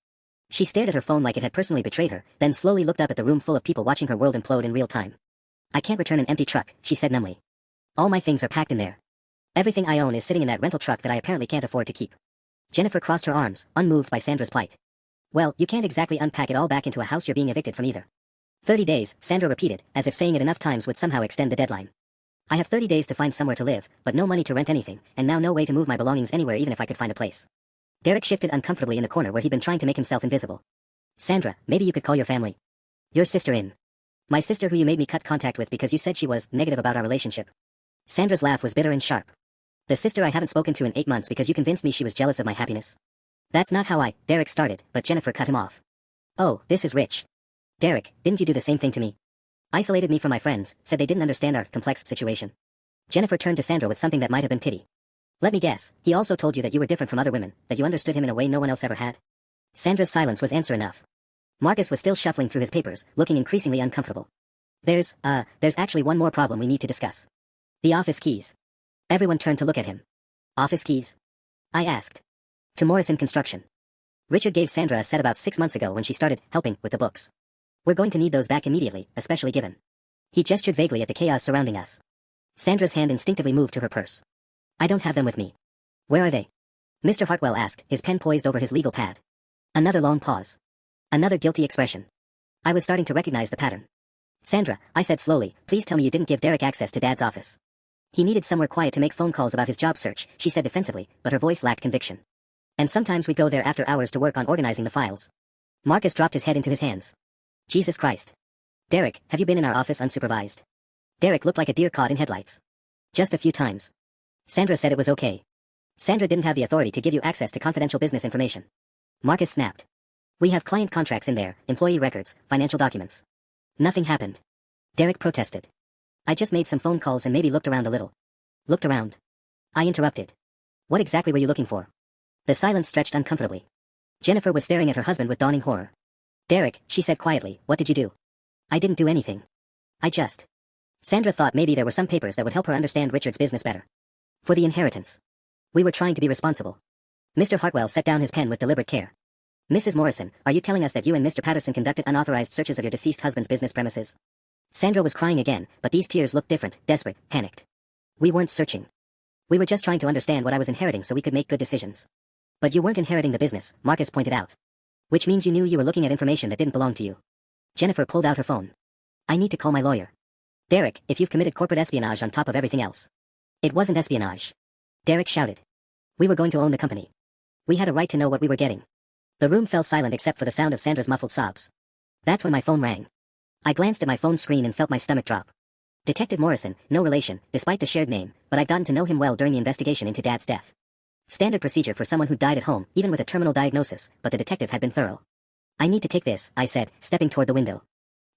She stared at her phone like it had personally betrayed her, then slowly looked up at the room full of people watching her world implode in real time. I can't return an empty truck, she said numbly. All my things are packed in there. Everything I own is sitting in that rental truck that I apparently can't afford to keep. Jennifer crossed her arms, unmoved by Sandra's plight. Well, you can't exactly unpack it all back into a house you're being evicted from either. 30 days, Sandra repeated, as if saying it enough times would somehow extend the deadline. I have 30 days to find somewhere to live, but no money to rent anything, and now no way to move my belongings anywhere even if I could find a place. Derek shifted uncomfortably in the corner where he'd been trying to make himself invisible. Sandra, maybe you could call your family. Your sister in. My sister who you made me cut contact with because you said she was negative about our relationship. Sandra's laugh was bitter and sharp. The sister I haven't spoken to in 8 months because you convinced me she was jealous of my happiness. That's not how Derek started, but Jennifer cut him off. Oh, this is rich. Derek, didn't you do the same thing to me? Isolated me from my friends, said they didn't understand our complex situation. Jennifer turned to Sandra with something that might have been pity. Let me guess, he also told you that you were different from other women, that you understood him in a way no one else ever had? Sandra's silence was answer enough. Marcus was still shuffling through his papers, looking increasingly uncomfortable. There's actually one more problem we need to discuss. The office keys. Everyone turned to look at him. Office keys? I asked. To Morrison Construction. Richard gave Sandra a set about 6 months ago when she started helping with the books. We're going to need those back immediately, especially given. He gestured vaguely at the chaos surrounding us. Sandra's hand instinctively moved to her purse. I don't have them with me. Where are they? Mr. Hartwell asked, his pen poised over his legal pad. Another long pause. Another guilty expression. I was starting to recognize the pattern. Sandra, I said slowly, please tell me you didn't give Derek access to Dad's office. He needed somewhere quiet to make phone calls about his job search, she said defensively, but her voice lacked conviction. And sometimes we'd go there after hours to work on organizing the files. Marcus dropped his head into his hands. Jesus Christ. Derek, have you been in our office unsupervised? Derek looked like a deer caught in headlights. Just a few times. Sandra said it was okay. Sandra didn't have the authority to give you access to confidential business information. Marcus snapped. We have client contracts in there, employee records, financial documents. Nothing happened. Derek protested. I just made some phone calls and maybe looked around a little. Looked around. I interrupted. What exactly were you looking for? The silence stretched uncomfortably. Jennifer was staring at her husband with dawning horror. Derek, she said quietly, what did you do? I didn't do anything. I just. Sandra thought maybe there were some papers that would help her understand Richard's business better. For the inheritance. We were trying to be responsible. Mr. Hartwell set down his pen with deliberate care. Mrs. Morrison, are you telling us that you and Mr. Patterson conducted unauthorized searches of your deceased husband's business premises? Sandra was crying again, but these tears looked different, desperate, panicked. We weren't searching. We were just trying to understand what I was inheriting so we could make good decisions. But you weren't inheriting the business, Marcus pointed out. Which means you knew you were looking at information that didn't belong to you. Jennifer pulled out her phone. I need to call my lawyer. Derek, if you've committed corporate espionage on top of everything else. It wasn't espionage. Derek shouted. We were going to own the company. We had a right to know what we were getting. The room fell silent except for the sound of Sandra's muffled sobs. That's when my phone rang. I glanced at my phone screen and felt my stomach drop. Detective Morrison, no relation, despite the shared name, but I'd gotten to know him well during the investigation into Dad's death. Standard procedure for someone who died at home, even with a terminal diagnosis, but the detective had been thorough. I need to take this, I said, stepping toward the window.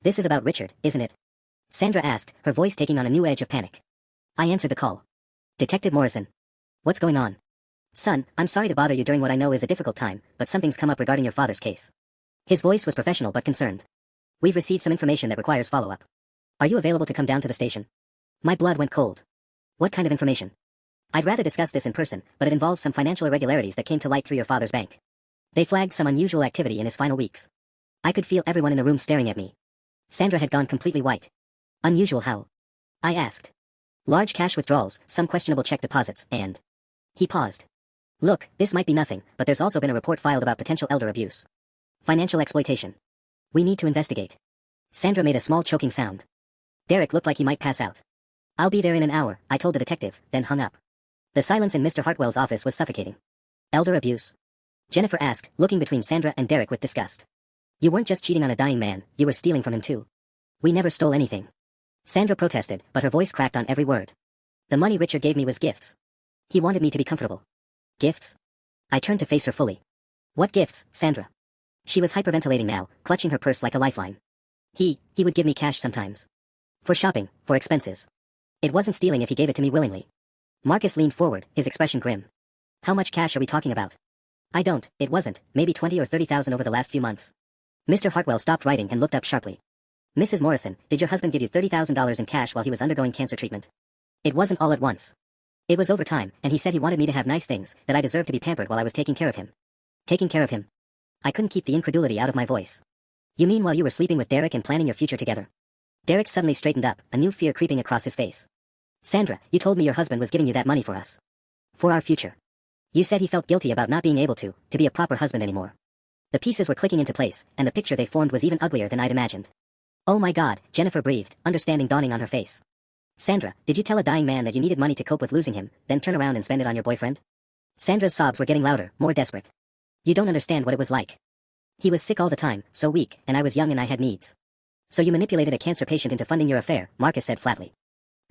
This is about Richard, isn't it? Sandra asked, her voice taking on a new edge of panic. I answered the call. Detective Morrison. What's going on? Son, I'm sorry to bother you during what I know is a difficult time, but something's come up regarding your father's case. His voice was professional but concerned. We've received some information that requires follow-up. Are you available to come down to the station? My blood went cold. What kind of information? I'd rather discuss this in person, but it involves some financial irregularities that came to light through your father's bank. They flagged some unusual activity in his final weeks. I could feel everyone in the room staring at me. Sandra had gone completely white. Unusual how? I asked. Large cash withdrawals, some questionable check deposits, and... He paused. Look, this might be nothing, but there's also been a report filed about potential elder abuse. Financial exploitation. We need to investigate. Sandra made a small choking sound. Derek looked like he might pass out. I'll be there in an hour, I told the detective, then hung up. The silence in Mr. Hartwell's office was suffocating. Elder abuse? Jennifer asked, looking between Sandra and Derek with disgust. You weren't just cheating on a dying man, you were stealing from him too. We never stole anything. Sandra protested, but her voice cracked on every word. The money Richard gave me was gifts. He wanted me to be comfortable. Gifts? I turned to face her fully. What gifts, Sandra? She was hyperventilating now, clutching her purse like a lifeline. He would give me cash sometimes. For shopping, for expenses. It wasn't stealing if he gave it to me willingly. Marcus leaned forward, his expression grim. How much cash are we talking about? It wasn't, maybe 20 or 30,000 over the last few months. Mr. Hartwell stopped writing and looked up sharply. Mrs. Morrison, did your husband give you $30,000 in cash while he was undergoing cancer treatment? It wasn't all at once. It was over time, and he said he wanted me to have nice things, that I deserved to be pampered while I was taking care of him. Taking care of him? I couldn't keep the incredulity out of my voice. You mean while you were sleeping with Derek and planning your future together? Derek suddenly straightened up, a new fear creeping across his face. Sandra, you told me your husband was giving you that money for us. For our future. You said he felt guilty about not being able to be a proper husband anymore. The pieces were clicking into place, and the picture they formed was even uglier than I'd imagined. Oh my God, Jennifer breathed, understanding dawning on her face. Sandra, did you tell a dying man that you needed money to cope with losing him, then turn around and spend it on your boyfriend? Sandra's sobs were getting louder, more desperate. You don't understand what it was like. He was sick all the time, so weak, and I was young and I had needs. So you manipulated a cancer patient into funding your affair, Marcus said flatly.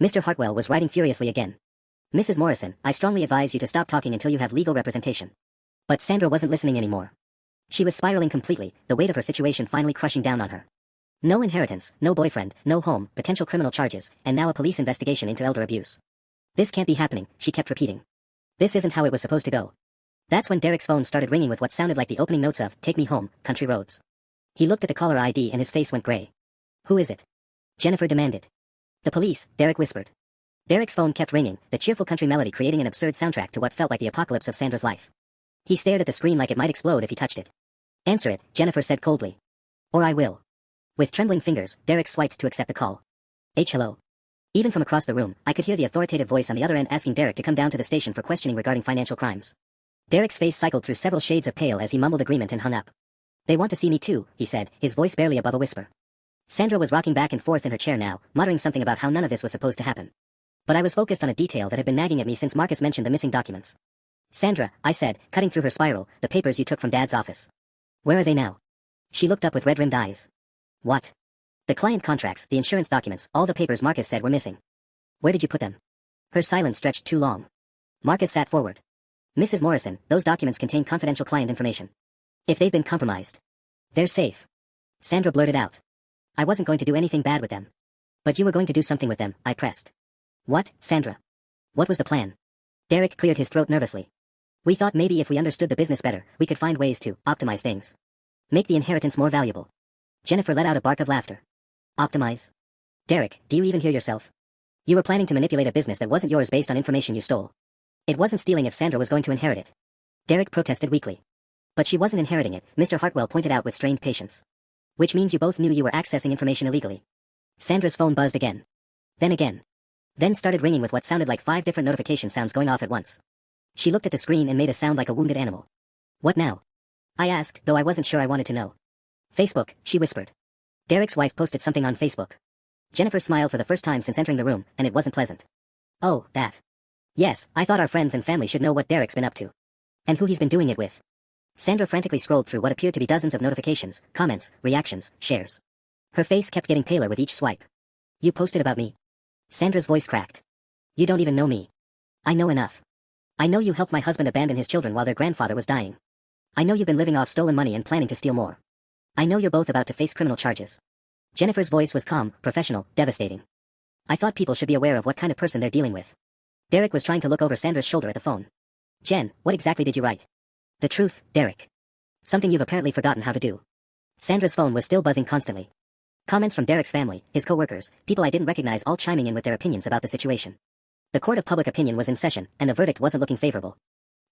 Mr. Hartwell was writing furiously again. Mrs. Morrison, I strongly advise you to stop talking until you have legal representation. But Sandra wasn't listening anymore. She was spiraling completely, the weight of her situation finally crushing down on her. No inheritance, no boyfriend, no home, potential criminal charges, and now a police investigation into elder abuse. This can't be happening, she kept repeating. This isn't how it was supposed to go. That's when Derek's phone started ringing with what sounded like the opening notes of Take Me Home, Country Roads. He looked at the caller ID and his face went gray. Who is it? Jennifer demanded. The police, Derek whispered. Derek's phone kept ringing, the cheerful country melody creating an absurd soundtrack to what felt like the apocalypse of Sandra's life. He stared at the screen like it might explode if he touched it. Answer it, Jennifer said coldly. Or I will. With trembling fingers, Derek swiped to accept the call. Hello. Even from across the room, I could hear the authoritative voice on the other end asking Derek to come down to the station for questioning regarding financial crimes. Derek's face cycled through several shades of pale as he mumbled agreement and hung up. They want to see me too, he said, his voice barely above a whisper. Sandra was rocking back and forth in her chair now, muttering something about how none of this was supposed to happen. But I was focused on a detail that had been nagging at me since Marcus mentioned the missing documents. Sandra, I said, cutting through her spiral, the papers you took from Dad's office. Where are they now? She looked up with red-rimmed eyes. What? The client contracts, the insurance documents, all the papers Marcus said were missing. Where did you put them? Her silence stretched too long. Marcus sat forward. Mrs. Morrison, those documents contain confidential client information. If they've been compromised, they're safe. Sandra blurted out. I wasn't going to do anything bad with them. But you were going to do something with them, I pressed. What, Sandra? What was the plan? Derek cleared his throat nervously. We thought maybe if we understood the business better, we could find ways to optimize things. Make the inheritance more valuable. Jennifer let out a bark of laughter. Optimize? Derek, do you even hear yourself? You were planning to manipulate a business that wasn't yours based on information you stole. It wasn't stealing if Sandra was going to inherit it. Derek protested weakly. But she wasn't inheriting it, Mr. Hartwell pointed out with strained patience. Which means you both knew you were accessing information illegally. Sandra's phone buzzed again. Then again. Then started ringing with what sounded like 5 different notification sounds going off at once. She looked at the screen and made a sound like a wounded animal. What now? I asked, though I wasn't sure I wanted to know. Facebook, she whispered. Derek's wife posted something on Facebook. Jennifer smiled for the first time since entering the room, and it wasn't pleasant. Oh, that. Yes, I thought our friends and family should know what Derek's been up to. And who he's been doing it with. Sandra frantically scrolled through what appeared to be dozens of notifications, comments, reactions, shares. Her face kept getting paler with each swipe. You posted about me? Sandra's voice cracked. You don't even know me. I know enough. I know you helped my husband abandon his children while their grandfather was dying. I know you've been living off stolen money and planning to steal more. I know you're both about to face criminal charges. Jennifer's voice was calm, professional, devastating. I thought people should be aware of what kind of person they're dealing with. Derek was trying to look over Sandra's shoulder at the phone. Jen, what exactly did you write? The truth, Derek. Something you've apparently forgotten how to do. Sandra's phone was still buzzing constantly. Comments from Derek's family, his co-workers, people I didn't recognize all chiming in with their opinions about the situation. The court of public opinion was in session, and the verdict wasn't looking favorable.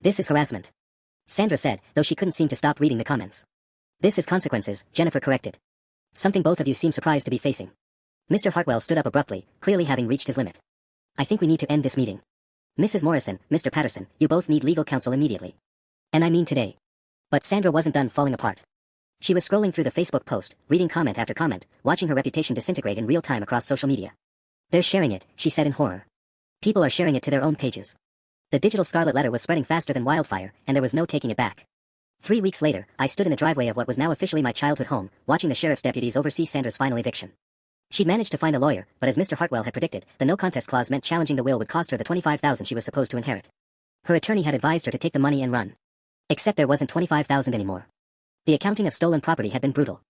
This is harassment. Sandra said, though she couldn't seem to stop reading the comments. This is consequences, Jennifer corrected. Something both of you seem surprised to be facing. Mr. Hartwell stood up abruptly, clearly having reached his limit. I think we need to end this meeting. Mrs. Morrison, Mr. Patterson, you both need legal counsel immediately. And I mean today. But Sandra wasn't done falling apart. She was scrolling through the Facebook post, reading comment after comment, watching her reputation disintegrate in real time across social media. They're sharing it, she said in horror. People are sharing it to their own pages. The digital scarlet letter was spreading faster than wildfire, and there was no taking it back. 3 weeks later, I stood in the driveway of what was now officially my childhood home, watching the sheriff's deputies oversee Sandra's final eviction. She'd managed to find a lawyer, but as Mr. Hartwell had predicted, the no-contest clause meant challenging the will would cost her the $25,000 she was supposed to inherit. Her attorney had advised her to take the money and run. Except there wasn't $25,000 anymore. The accounting of stolen property had been brutal.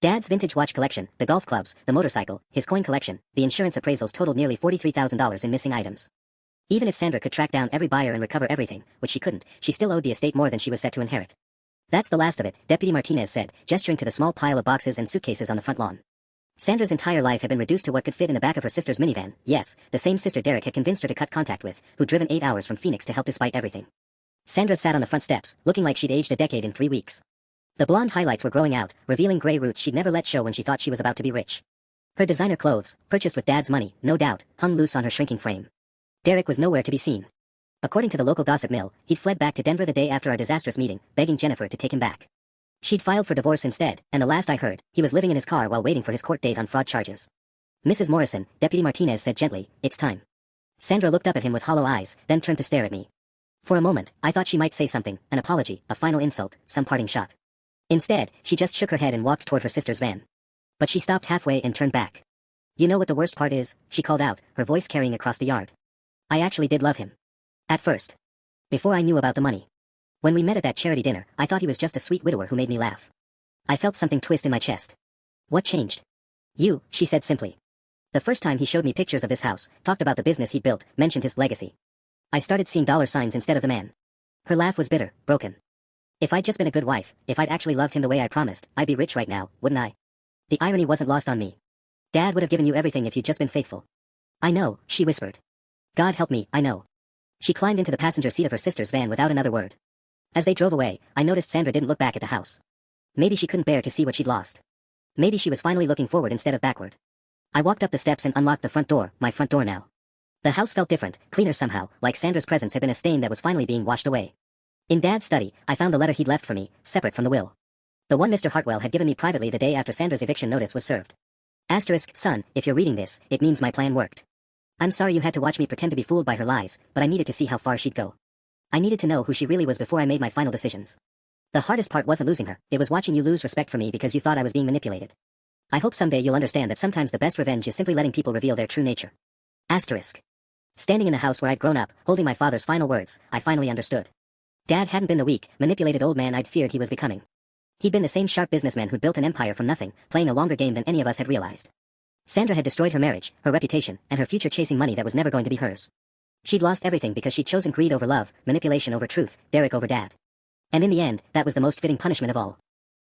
Dad's vintage watch collection, the golf clubs, the motorcycle, his coin collection, the insurance appraisals totaled nearly $43,000 in missing items. Even if Sandra could track down every buyer and recover everything, which she couldn't, she still owed the estate more than she was set to inherit. That's the last of it, Deputy Martinez said, gesturing to the small pile of boxes and suitcases on the front lawn. Sandra's entire life had been reduced to what could fit in the back of her sister's minivan, yes, the same sister Derek had convinced her to cut contact with, who'd driven 8 hours from Phoenix to help despite everything. Sandra sat on the front steps, looking like she'd aged a decade in 3 weeks. The blonde highlights were growing out, revealing gray roots she'd never let show when she thought she was about to be rich. Her designer clothes, purchased with Dad's money, no doubt, hung loose on her shrinking frame. Derek was nowhere to be seen. According to the local gossip mill, he'd fled back to Denver the day after our disastrous meeting, begging Jennifer to take him back. She'd filed for divorce instead, and the last I heard, he was living in his car while waiting for his court date on fraud charges. Mrs. Morrison, Deputy Martinez said gently, it's time. Sandra looked up at him with hollow eyes, then turned to stare at me. For a moment, I thought she might say something, an apology, a final insult, some parting shot. Instead, she just shook her head and walked toward her sister's van. But she stopped halfway and turned back. You know what the worst part is? She called out, her voice carrying across the yard. I actually did love him. At first. Before I knew about the money. When we met at that charity dinner, I thought he was just a sweet widower who made me laugh. I felt something twist in my chest. What changed? You, she said simply. The first time he showed me pictures of this house, talked about the business he'd built, mentioned his legacy. I started seeing dollar signs instead of the man. Her laugh was bitter, broken. If I'd just been a good wife, if I'd actually loved him the way I promised, I'd be rich right now, wouldn't I? The irony wasn't lost on me. Dad would have given you everything if you'd just been faithful. I know, she whispered. God help me, I know. She climbed into the passenger seat of her sister's van without another word. As they drove away, I noticed Sandra didn't look back at the house. Maybe she couldn't bear to see what she'd lost. Maybe she was finally looking forward instead of backward. I walked up the steps and unlocked the front door, my front door now. The house felt different, cleaner somehow, like Sandra's presence had been a stain that was finally being washed away. In Dad's study, I found the letter he'd left for me, separate from the will. The one Mr. Hartwell had given me privately the day after Sandra's eviction notice was served. Asterisk, son, if you're reading this, it means my plan worked. I'm sorry you had to watch me pretend to be fooled by her lies, but I needed to see how far she'd go. I needed to know who she really was before I made my final decisions. The hardest part wasn't losing her, it was watching you lose respect for me because you thought I was being manipulated. I hope someday you'll understand that sometimes the best revenge is simply letting people reveal their true nature. Asterisk. Standing in the house where I'd grown up, holding my father's final words, I finally understood. Dad hadn't been the weak, manipulated old man I'd feared he was becoming. He'd been the same sharp businessman who'd built an empire from nothing, playing a longer game than any of us had realized. Sandra had destroyed her marriage, her reputation, and her future chasing money that was never going to be hers. She'd lost everything because she'd chosen greed over love, manipulation over truth, Derek over Dad. And in the end, that was the most fitting punishment of all.